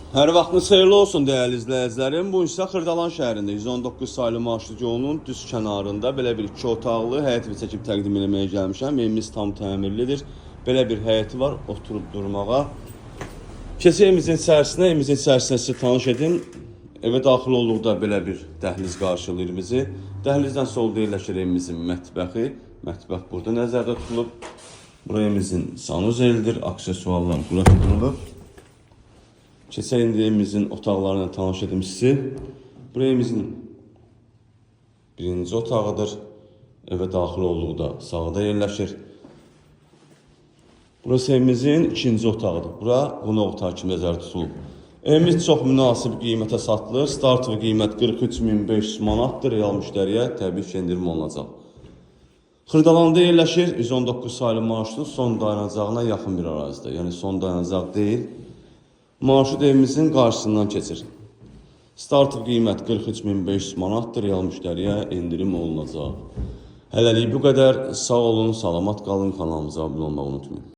Hər vaxtınız xeyirli olsun dəyərli izləyicilərim. Bu isə Xırdalan şəhərində 119 saylı marşrut yolunun düz kənarında belə bir 2 otaqlı həyət evi çəkib təqdim etməyə gəlmişəm. Evimiz tam təmirlidir. Belə bir həyəti var, oturub durmağa. Keçək evimizin içərisinə, sizi tanış edim. Evə daxil olduqda belə bir dəhliz qarşılayır bizi. Dəhlizdən solda yerləşir evimizin mətbəxi. Mətbəx burada nəzərdə tutulub. Bura evimizin sanuzelidir, aksesuarlar bura tutulub. Keçək indi evimizin otaqlarına tanış edim sizi. Bura evimizin birinci otağıdır. Evə daxil olduqda sağda yerləşir. Burası evimizin ikinci otağıdır. Bura qonaq otağı kimi nəzərdə tutulub. Evimiz çox münasib qiymətə satılır. Start və qiymət 43.500 manatdır. Real müştəriyə təbii ki, endirim olunacaq. Xırdalanda yerləşir. 119 saylı marşrut son dayanacağına yaxın bir ərazidə. Yəni son dayanacaq deyil. Marşrut evimizin qarşısından keçir. Start qiymət 43.500 manatdır. Real müştəriyə endirim olunacaq. Hələlik bu qədər. Sağ olun, salamat qalın. Kanalımıza abunə olmağı unutmayın.